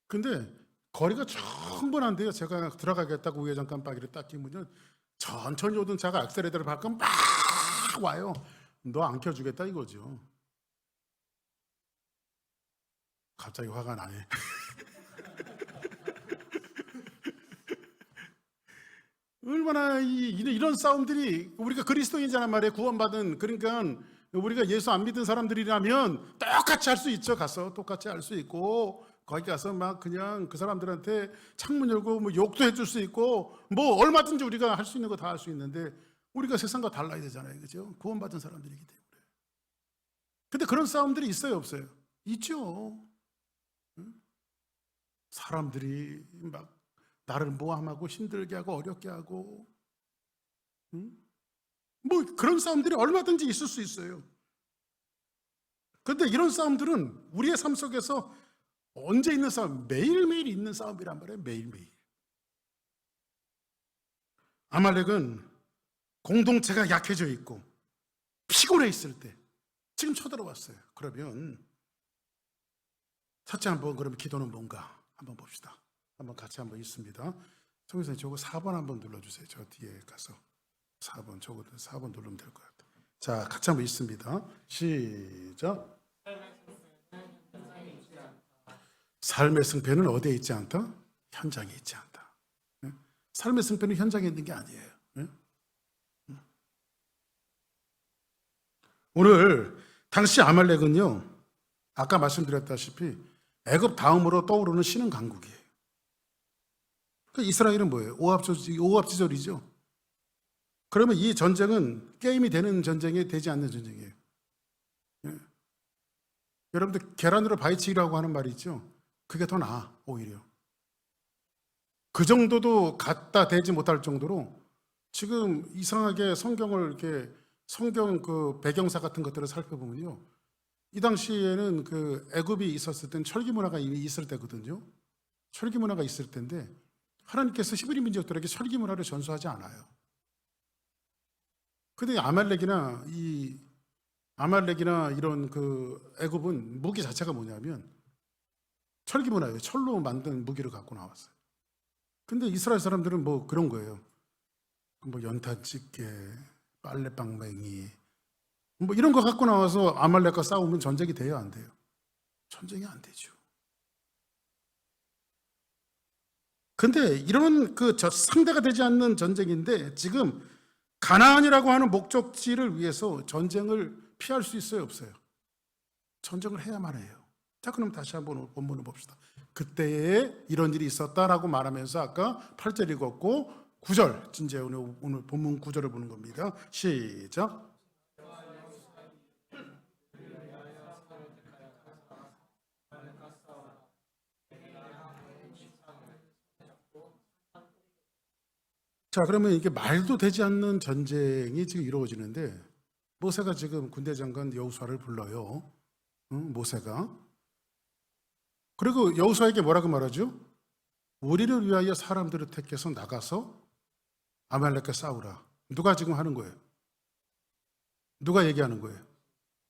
근데 거리가 충분한데요. 제가 들어가겠다고 우회전 깜빡이를 딱 끼면 천천히 오던 차가 악셀레터를 밟으면 막 와요. 너 안 켜주겠다 이거죠. 갑자기 화가 나네. 얼마나 이런 싸움들이, 우리가 그리스도인이란 말이에요. 구원받은, 그러니까 우리가 예수 안 믿은 사람들이라면 똑같이 할 수 있죠. 가서 똑같이 할 수 있고, 거기 가서 막 그냥 그 사람들한테 창문 열고 뭐 욕도 해줄 수 있고, 뭐 얼마든지 우리가 할 수 있는 거 다 할 수 있는데, 우리가 세상과 달라야 되잖아요, 그죠? 구원받은 사람들이기 때문에. 근데 그런 싸움들이 있어요, 없어요? 있죠. 응? 사람들이 막 나를 모함하고 힘들게 하고 어렵게 하고, 응? 뭐 그런 싸움들이 얼마든지 있을 수 있어요. 그런데 이런 싸움들은 우리의 삶 속에서 언제 있는 싸움? 매일매일 있는 싸움이란 말이에요. 매일매일. 아말렉은 공동체가 약해져 있고 피곤해 있을 때 지금 쳐들어왔어요. 그러면 첫째 한번, 그러면 기도는 뭔가 한번 봅시다. 한번 같이 한번 있습니다. 정선생 저거 4번 한번 눌러주세요. 저 뒤에 가서 4번, 저거 4번 누르면 될 것 같아요. 자, 같이 한번 있습니다. 시작. 삶의 승패는 어디에 있지 않다? 현장에 있지 않다. 네? 삶의 승패는 현장에 있는 게 아니에요. 네? 오늘 당시 아말렉은요, 아까 말씀드렸다시피 애굽 다음으로 떠오르는 신흥 강국이에요. 그 이스라엘은 뭐예요? 오합지졸이죠. 그러면 이 전쟁은 게임이 되는 전쟁이 되지 않는 전쟁이에요. 예. 여러분들 계란으로 바위치기라고 하는 말이 있죠. 그게 더 나아, 오히려. 그 정도도 갖다 대지 못할 정도로 지금 이상하게 성경 그 배경사 같은 것들을 살펴보면요, 이 당시에는 그 애굽이 있었을 땐 철기 문화가 이미 있을 때거든요. 철기 문화가 있을 때인데 하나님께서 히브리 민족들에게 철기 문화를 전수하지 않아요. 근데 아말렉이나 이런 그 애굽은 무기 자체가 뭐냐면 철기 문화예요. 철로 만든 무기를 갖고 나왔어요. 근데 이스라엘 사람들은 뭐 그런 거예요. 뭐 연탄집게, 빨래방맹이, 뭐 이런 거 갖고 나와서 아말렉과 싸우면 전쟁이 돼요, 안 돼요? 전쟁이 안 되죠. 근데 이런 상대가 되지 않는 전쟁인데 지금 가나안이라고 하는 목적지를 위해서 전쟁을 피할 수 있어요, 없어요? 전쟁을 해야만 해요. 자, 그럼 다시 한번 본문을 봅시다. 그때에 이런 일이 있었다라고 말하면서 아까 8절 읽었고 9절, 이제 오늘 본문 9절을 보는 겁니다. 시작. 자, 그러면 이게 말도 되지 않는 전쟁이 지금 이루어지는데 모세가 지금 군대 장관 여호수아를 불러요. 응? 모세가. 그리고 여호수아에게 뭐라고 말하죠? 우리를 위하여 사람들을 택해서 나가서 아말렉과 싸우라. 누가 지금 하는 거예요? 누가 얘기하는 거예요?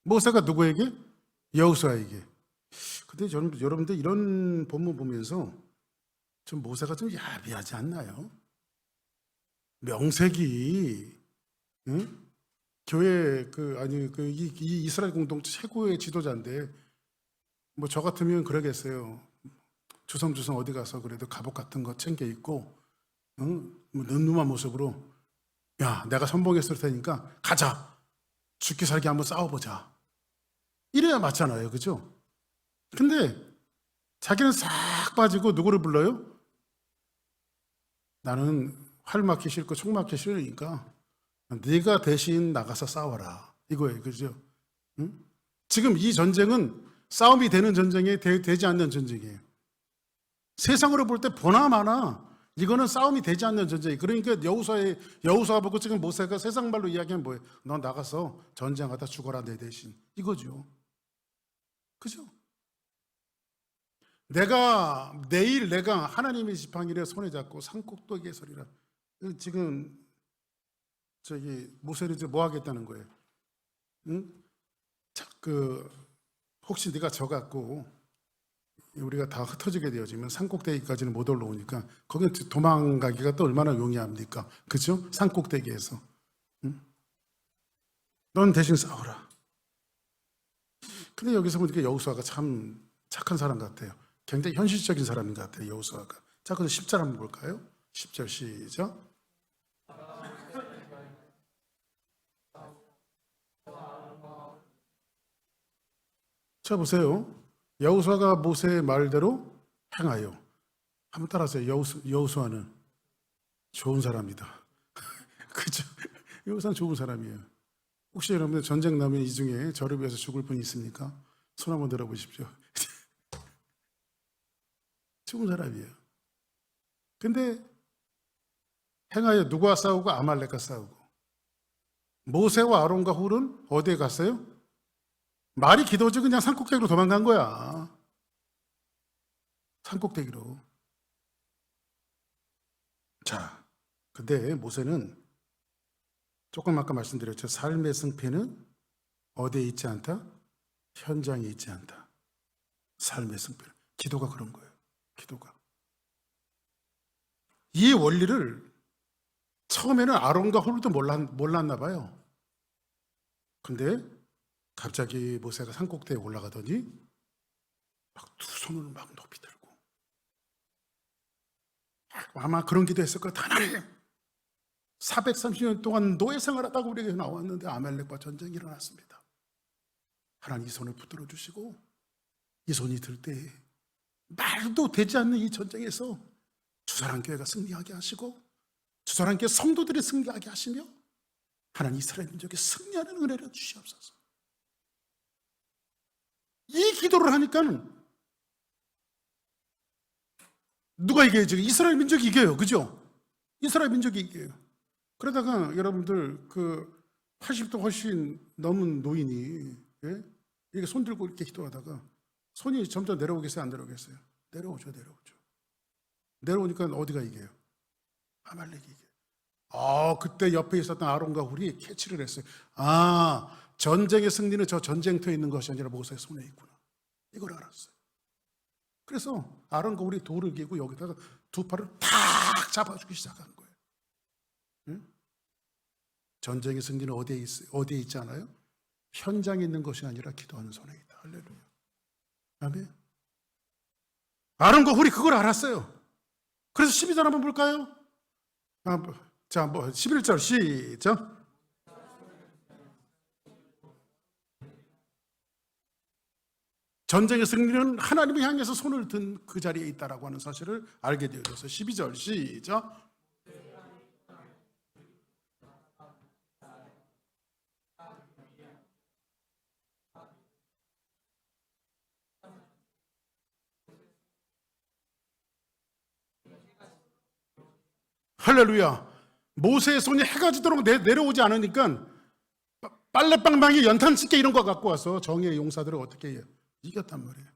모세가 누구에게? 여호수아에게. 근데 저는 여러분들 이런 본문 보면서 좀 모세가 좀 야비하지 않나요? 명색이, 응? 교회 이 이스라엘 공동체 최고의 지도자인데 뭐 저 같으면 그러겠어요. 주섬주섬 어디 가서 그래도 갑옷 같은 거 챙겨 입고, 응? 뭐 눈누만 모습으로, 야, 내가 선봉했을 테니까 가자. 죽기 살기 한번 싸워보자. 이래야 맞잖아요, 그죠? 근데 자기는 싹 빠지고 누구를 불러요? 나는 활 맞기 싫고 총 맞기 싫으니까 네가 대신 나가서 싸워라. 이거예요, 그죠? 응? 지금 이 전쟁은 싸움이 되는 전쟁이 되지 않는 전쟁이에요. 세상으로 볼 때 보나마나 이거는 싸움이 되지 않는 전쟁이에요. 그러니까 여호수아 보고 지금 모세가 세상 말로 이야기하면 뭐예요? 너 나가서 전쟁하다 죽어라 내 대신. 이거죠. 그죠? 내가 하나님의 지팡이를 손에 잡고 산꼭대기에 서리라. 지금 모세는 이제 뭐 하겠다는 거예요? 응? 자, 혹시 네가 져갖고 우리가 다 흩어지게 되어지면 산꼭대기까지는 못 올라오니까 거기 도망가기가 또 얼마나 용이합니까? 그죠? 산꼭대기에서. 응? 넌 대신 싸워라. 근데 여기서 보니까 여호수아가 참 착한 사람 같아요. 굉장히 현실적인 사람인 것 같아요, 여호수아가. 자, 그래서 10절 한번 볼까요? 10절 시작. 자, 보세요. 여호수아가 모세의 말대로 행하여. 한번 따라하세요. 여호수아는 좋은 사람이다. 그죠? 여호수아는 좋은 사람이에요. 혹시 여러분들 전쟁 나면 이 중에 저를 위해서 죽을 분이 있습니까? 손 한번 들어보십시오. 좋은 사람이에요. 근데 행하여 누구와 싸우고? 아말렉과 싸우고. 모세와 아론과 훌은 어디에 갔어요? 말이 기도지 그냥 산꼭대기로 도망간 거야. 산꼭대기로. 자, 근데 모세는 조금 아까 말씀드렸죠. 삶의 승패는 어디에 있지 않다? 현장에 있지 않다. 삶의 승패는. 기도가 그런 거예요. 기도가. 이 원리를 처음에는 아론과 홀도 몰랐나 봐요. 근데 갑자기 모세가 산꼭대기에 올라가더니 막 두 손을 막 높이 들고 아마 그런 기도했을 거예요. 하나님 430년 동안 노예 생활하다가 우리에게 나왔는데 아말렉과 전쟁이 일어났습니다. 하나님 이 손을 붙들어 주시고 이 손이 들 때 말도 되지 않는 이 전쟁에서 주사랑교회가 승리하게 하시고 주사랑교회 성도들이 승리하게 하시며 하나님 이스라엘 민족에 승리하는 은혜를 주시옵소서. 이 기도를 하니까는 누가 이겨요? 지금 이스라엘 민족이 이겨요. 그죠? 이스라엘 민족이 이겨요. 그러다가 여러분들 80도 훨씬 넘은 노인이 이렇게 손 들고 이렇게 기도하다가 손이 점점 내려오겠어요? 안 내려오겠어요? 내려오죠. 내려오니까 어디가 이겨요? 아말렉이 이겨요. 그때 옆에 있었던 아론과 훌이 캐치를 했어요. 전쟁의 승리는 저 전쟁터에 있는 것이 아니라 모세의 손에 있구나. 이걸 알았어요. 그래서 아론과 훌이 돌을 기고 여기다가 두 팔을 탁 잡아주기 시작한 거예요. 응? 전쟁의 승리는 어디에 있지 않아요? 현장에 있는 것이 아니라 기도하는 손에 있다. 할렐루야. 아멘. 아론과 훌이 그걸 알았어요. 그래서 12절 한번 볼까요? 자, 11절 시작. 전쟁의 승리는 하나님을 향해서 손을 든 그 자리에 있다라고 하는 사실을 알게 되어져서 12절 시작. 할렐루야. 모세의 손이 해가 지도록 내려오지 않으니까 빨래방망이 연탄집게 이런 거 갖고 와서 정의의 용사들을 어떻게 해요? 이겼단 말이에요.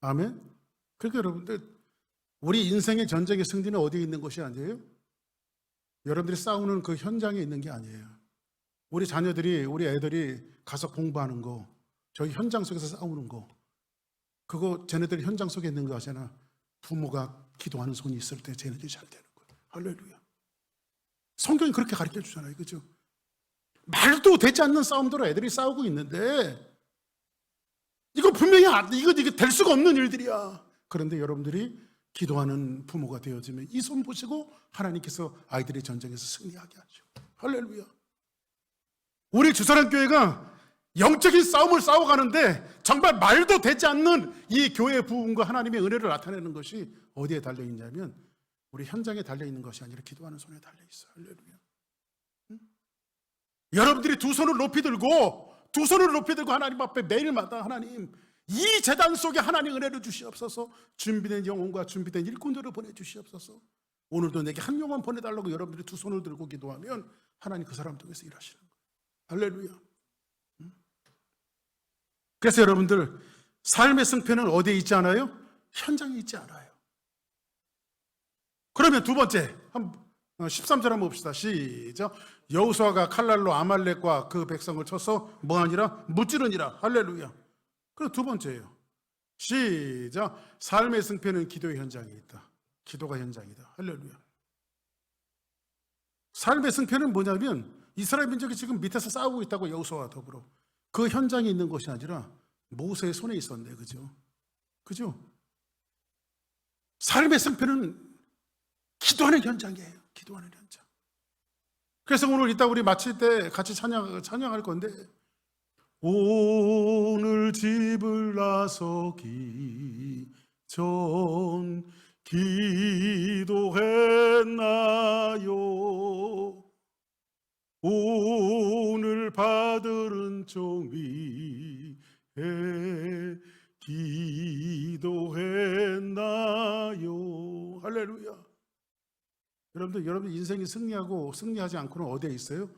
아멘. 그러니까 여러분들, 우리 인생의 전쟁의 승리는 어디에 있는 것이 아니에요? 여러분들이 싸우는 그 현장에 있는 게 아니에요. 우리 자녀들이, 우리 애들이 가서 공부하는 거, 저희 현장 속에서 싸우는 거, 그거 쟤네들이 현장 속에 있는 거 하잖아. 부모가 기도하는 손이 있을 때 쟤네들이 잘 되는 거예요. 할렐루야. 성경이 그렇게 가르쳐 주잖아요. 그죠? 말도 되지 않는 싸움대로 애들이 싸우고 있는데, 이거 분명히 이거 될 수가 없는 일들이야. 그런데 여러분들이 기도하는 부모가 되어지면 이 손 보시고 하나님께서 아이들의 전쟁에서 승리하게 하죠. 할렐루야. 우리 주사랑교회가 영적인 싸움을 싸워가는데 정말 말도 되지 않는 이 교회의 부흥과 하나님의 은혜를 나타내는 것이 어디에 달려있냐면 우리 현장에 달려있는 것이 아니라 기도하는 손에 달려있어요. 할렐루야. 응? 여러분들이 두 손을 높이 들고 하나님 앞에 매일마다 하나님, 이 제단 속에 하나님 은혜를 주시옵소서, 준비된 영혼과 준비된 일꾼들을 보내주시옵소서, 오늘도 내게 한 영혼 보내달라고 여러분들이 두 손을 들고 기도하면 하나님 그 사람 통해서 일하시는 거예요. 할렐루야. 그래서 여러분들, 삶의 승패는 어디에 있지 않아요? 현장에 있지 않아요. 그러면 두 번째, 13절 한번 봅시다. 시작. 여호수아가 칼날로 아말렉과 그 백성을 쳐서 뭐하니라? 무찌르니라. 할렐루야. 그리고 두 번째예요. 시작. 삶의 승패는 기도의 현장에 있다. 기도가 현장이다. 할렐루야. 삶의 승패는 뭐냐면 이스라엘 민족이 지금 밑에서 싸우고 있다고, 여호수아와 더불어. 그 현장에 있는 것이 아니라 모세의 손에 있었네. 그죠? 그죠? 삶의 승패는 기도하는 현장이에요. 기도하는 현장. 그래서 오늘 이따 우리 마칠 때 같이 찬양할 건데, 오늘 집을 나서기 전 기도했나요? 오늘 받은 종이 기도했나요? 할렐루야. 여러분들 인생이 승리하고 승리하지 않고는 어디에 있어요?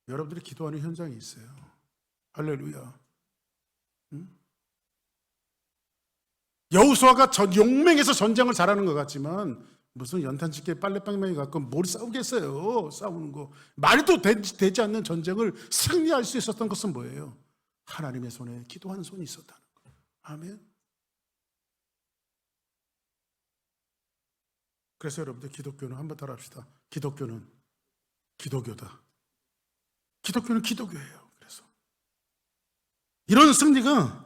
여러분들이 기도하는 현장에 있어요. 할렐루야. 응? 여호수아가 용맹에서 전쟁을 잘하는 것 같지만 무슨 연탄집게 빨래방망이 갖고 뭘 싸우겠어요. 싸우는 거. 말도 되지 않는 전쟁을 승리할 수 있었던 것은 뭐예요? 하나님의 손에 기도하는 손이 있었다는 거예요. 아멘. 그래서 여러분들, 기독교는 한번 따라 합시다. 기독교는 기도교다. 기독교는 기도교예요. 그래서 이런 승리가,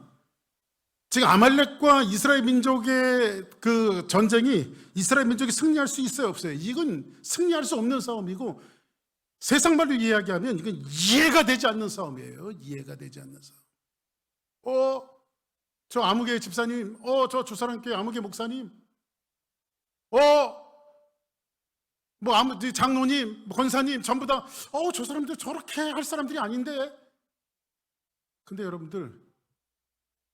지금 아말렉과 이스라엘 민족의 그 전쟁이 이스라엘 민족이 승리할 수 있어요, 없어요? 이건 승리할 수 없는 싸움이고, 세상 말로 이야기하면 이건 이해가 되지 않는 싸움이에요. 이해가 되지 않는 싸움. 저 아무개 집사님, 저 주사랑교회 아무개 목사님, 장로님, 권사님, 전부 다, 저 사람들 저렇게 할 사람들이 아닌데. 근데 여러분들,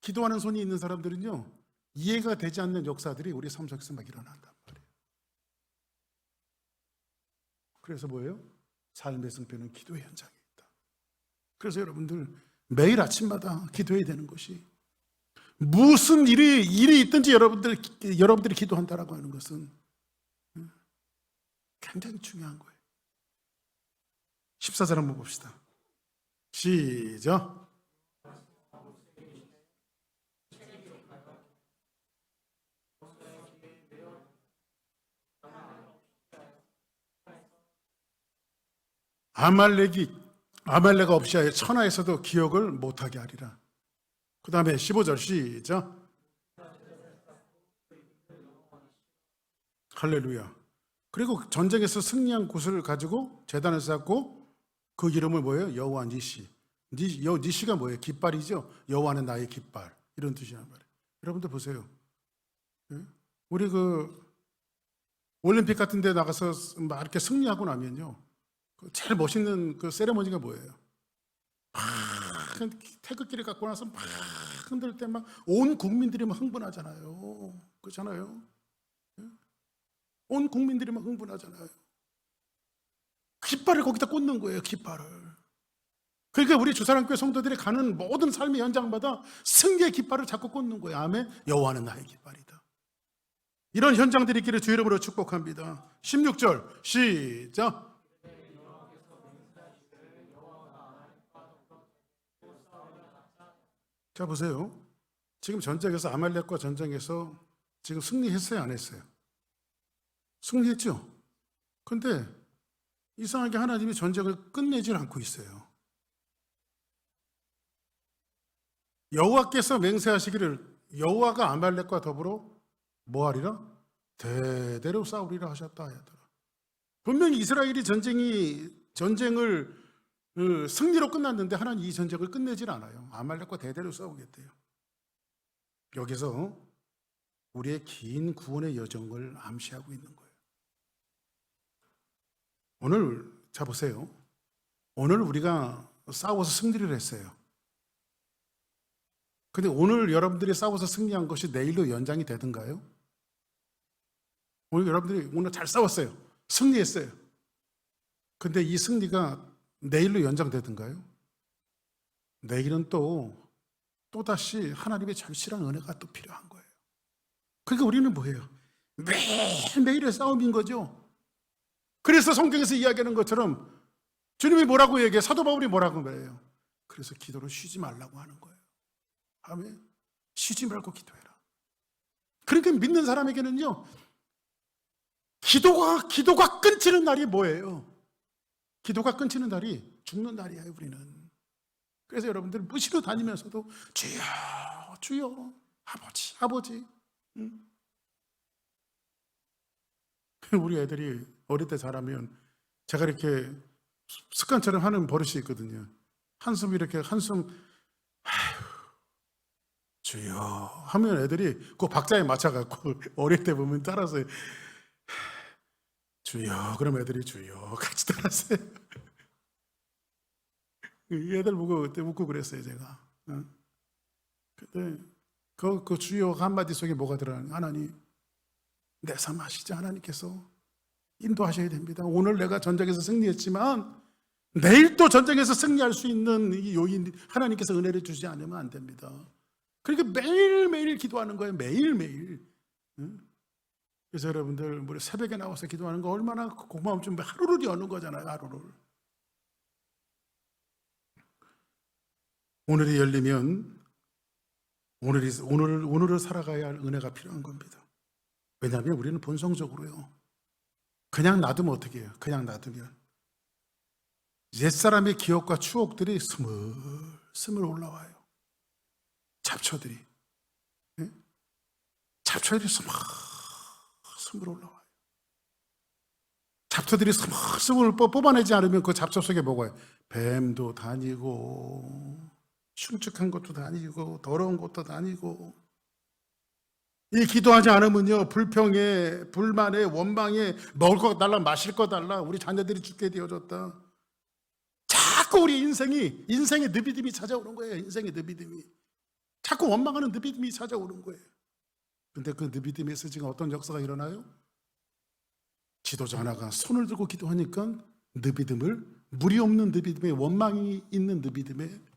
기도하는 손이 있는 사람들은요, 이해가 되지 않는 역사들이 우리 삶 속에서 막 일어난단 말이에요. 그래서 뭐예요? 삶의 승패는 기도의 현장에 있다. 그래서 여러분들, 매일 아침마다 기도해야 되는 것이, 무슨 일이 있든지 여러분들이 기도한다라고 하는 것은 굉장히 중요한 거예요. 14절 한번 봅시다. 시작. 아말렉 없이 하여 천하에서도 기억을 못하게 하리라. 그 다음에 15절 시작. 할렐루야. 그리고 전쟁에서 승리한 곳을 가지고 제단을 쌓고 그 이름을 뭐예요? 여호와 니시. 니시가 뭐예요? 깃발이죠. 여호와는 나의 깃발, 이런 뜻이란 말이에요. 여러분들 보세요. 우리 올림픽 같은 데 나가서 막 이렇게 승리하고 나면요, 제일 멋있는 그 세레머니가 뭐예요? 막 태극기를 갖고 나서 막 흔들 때 막 온 국민들이 막 흥분하잖아요. 그렇잖아요. 온 국민들이 막 흥분하잖아요. 깃발을 거기다 꽂는 거예요. 깃발을. 그러니까 우리 주사랑교회 성도들이 가는 모든 삶의 현장마다 승리의 깃발을 자꾸 꽂는 거예요. 아멘. 여호와는 나의 깃발이다. 이런 현장들이 있기를 주 이름으로 축복합니다. 16절 시작. 자 보세요. 지금 전쟁에서 아말렉과 전쟁에서 지금 승리했어요, 안 했어요? 승리했죠. 그런데 이상하게 하나님이 전쟁을 끝내질 않고 있어요. 여호와께서 맹세하시기를 여호와가 아말렉과 더불어 뭐하리라? 대대로 싸우리라 하셨다 하더라. 분명히 이스라엘이 전쟁을 승리로 끝났는데 하나님 이 전쟁을 끝내질 않아요. 아말렉과 대대로 싸우겠대요. 여기서 우리의 긴 구원의 여정을 암시하고 있는 거예요. 오늘 자 보세요. 오늘 우리가 싸워서 승리를 했어요. 근데 오늘 여러분들이 싸워서 승리한 것이 내일로 연장이 되든가요? 오늘 여러분들이 오늘 잘 싸웠어요. 승리했어요. 근데 이 승리가 내일로 연장되든가요? 내일은 또다시 하나님의 절실한 은혜가 또 필요한 거예요. 그러니까 우리는 뭐예요? 매일매일의 싸움인 거죠. 그래서 성경에서 이야기하는 것처럼 주님이 뭐라고 얘기해요? 사도 바울이 뭐라고 말해요? 그래서 기도를 쉬지 말라고 하는 거예요. 아멘. 쉬지 말고 기도해라. 그러니까 믿는 사람에게는요, 기도가 끊기는 날이 뭐예요? 기도가 끊기는 날이 죽는 날이에요, 우리는. 그래서 여러분들 무시로 다니면서도 주여, 주여, 아버지. 우리 애들이 어릴 때 자라면 제가 이렇게 습관처럼 하는 버릇이 있거든요. 한숨 주여 하면 애들이 그 박자에 맞춰갖고 어릴 때 보면 따라서 주여 그럼 애들이 주여 같이 따랐어요. 애들 보고 그때 웃고 그랬어요 제가. 근데 그 주여 한마디 속에 뭐가 들어가는? 하나님 내 삶 아시죠? 하나님께서 인도하셔야 됩니다. 오늘 내가 전쟁에서 승리했지만 내일 또 전쟁에서 승리할 수 있는 이 요인 하나님께서 은혜를 주지 않으면 안 됩니다. 그러니까 매일매일 기도하는 거예요. 매일매일. 그래서 여러분들 우리 새벽에 나와서 기도하는 거 얼마나 고마움. 좀 하루를 여는 거잖아요. 하루를. 오늘이 열리면 오늘을 살아가야 할 은혜가 필요한 겁니다. 왜냐하면 우리는 본성적으로요, 그냥 놔두면 어떻게 해요? 그냥 놔두면 옛사람의 기억과 추억들이 스물스물 올라와요. 잡초들이 스물 올라와요. 잡초들이 스물 뽑아내지 않으면 그 잡초 속에 뭐가 있어요? 뱀도 다니고 흉측한 것도 다니고 더러운 것도 다니고. 이 기도하지 않으면요, 불평에 불만에 원망에 먹을 거 달라 마실 거 달라 우리 자녀들이 죽게 되어졌다. 자꾸 우리 인생의 느비듬이 찾아오는 거예요. 인생의 느비듬이. 자꾸 원망하는 느비듬이 찾아오는 거예요. 근데 그 느비듬에서 지금 어떤 역사가 일어나요? 지도자 하나가 손을 들고 기도하니까 느비듬을, 물이 없는 느비듬에, 원망이 있는 느비듬에,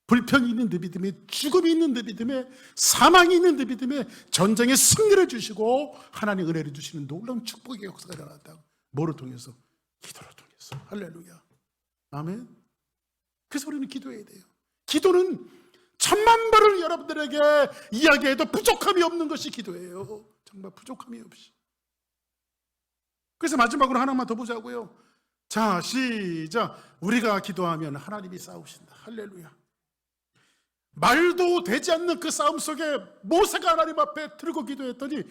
불평이 있는 느비듬에, 죽음이 있는 느비듬에, 사망이 있는 느비듬에 전쟁의 승리를 주시고 하나님 은혜를 주시는 놀라운 축복의 역사가 일어났다고. 뭐를 통해서? 기도를 통해서. 할렐루야. 아멘. 그래서 우리는 기도해야 돼요. 기도는 천만 번을 여러분들에게 이야기해도 부족함이 없는 것이 기도예요. 정말 부족함이 없이. 그래서 마지막으로 하나만 더 보자고요. 자, 시작. 우리가 기도하면 하나님이 싸우신다. 할렐루야. 말도 되지 않는 그 싸움 속에 모세가 하나님 앞에 들고 기도했더니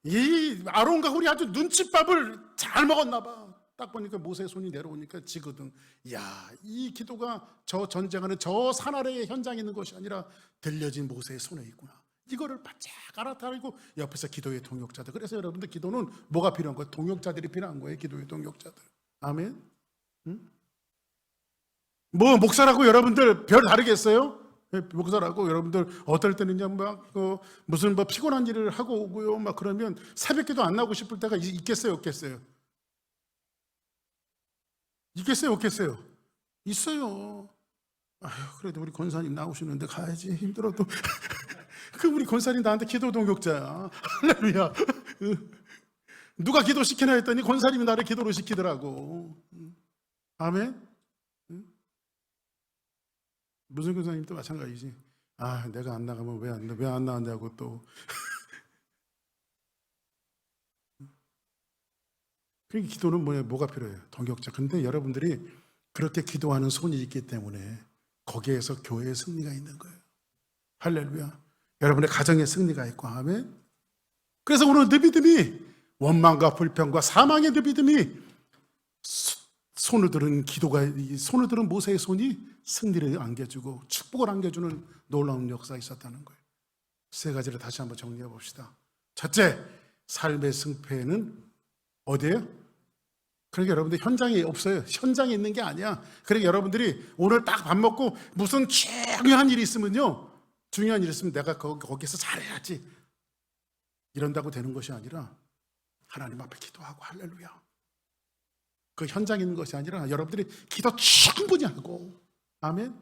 이 아론과 훌이 아주 눈칫밥을 잘 먹었나 봐. 딱 보니까 모세의 손이 내려오니까 지거든. 야, 이 기도가 저 전쟁하는 저 산 아래의 현장에 있는 것이 아니라 들려진 모세의 손에 있구나. 이거를 바짝 알아차리고 옆에서 기도의 동역자들. 그래서 여러분들 기도는 뭐가 필요한 거예요? 동역자들이 필요한 거예요. 기도의 동역자들. 아멘. 뭐 목사라고 여러분들 별 다르겠어요? 목사라고 여러분들 어떨 때는요 무슨 피곤한 일을 하고 오고요 막 그러면 새벽기도 안 나오고 싶을 때가 있겠어요, 없겠어요? 있겠어요, 없겠어요? 있어요. 아휴, 그래도 우리 권사님 나오시는데 가야지. 힘들어도. 그 우리 권사님 나한테 기도 동역자야. 할렐루야. 누가 기도시키나 했더니 권사님이 나를 기도로 시키더라고. 아멘. 무슨 권사님도 마찬가지지. 아, 내가 안 나가면 왜 안 나왔냐고 또. 그러니까 기도는 뭐가 필요해요? 동역자. 근데 여러분들이 그렇게 기도하는 손이 있기 때문에 거기에서 교회의 승리가 있는 거예요. 할렐루야. 여러분의 가정의 승리가 있고, 아멘. 그래서 오늘 느비듬이 원망과 불평과 사망의 느비듬이 손을 들은 손을 들은 모세의 손이 승리를 안겨주고 축복을 안겨주는 놀라운 역사가 있었다는 거예요. 세 가지를 다시 한번 정리해 봅시다. 첫째, 삶의 승패는 어디예요? 그러니까 여러분들 현장에 없어요. 현장에 있는 게 아니야. 그러니까 여러분들이 오늘 딱 밥 먹고 무슨 중요한 일이 있으면요, 중요한 일이 있으면 내가 거기서 잘해야지 이런다고 되는 것이 아니라 하나님 앞에 기도하고, 할렐루야. 그 현장에 있는 것이 아니라 여러분들이 기도 충분히 하고, 아멘.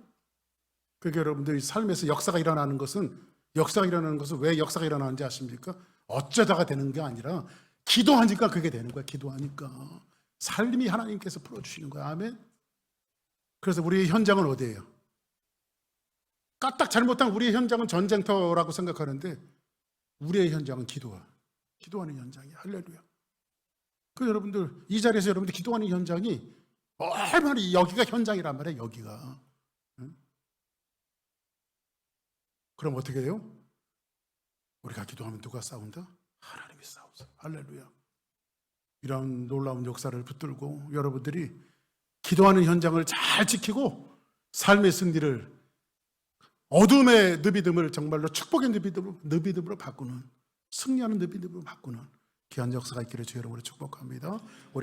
그러니까 여러분들이 삶에서 역사가 일어나는 것은 왜 역사가 일어나는지 아십니까? 어쩌다가 되는 게 아니라 기도하니까 그게 되는 거야. 기도하니까 삶이 하나님께서 풀어주시는 거야. 아멘. 그래서 우리의 현장은 어디예요? 까딱 잘못하면 우리의 현장은 전쟁터라고 생각하는데 우리의 현장은 기도하는 현장이야. 할렐루야. 그 여러분들 이 자리에서 여러분들 기도하는 현장이 얼마나, 여기가 현장이란 말이야. 여기가. 응? 그럼 어떻게 돼요? 우리가 기도하면 누가 싸운다? 하나님이 싸우세요. 할렐루야. 이런 놀라운 역사를 붙들고 여러분들이 기도하는 현장을 잘 지키고 삶의 승리를, 어둠의 느비듬을 정말로 축복의 느비듬으로 바꾸는, 승리하는 느비듬으로 바꾸는 귀한 역사가 있기를 주 여러분을 축복합니다.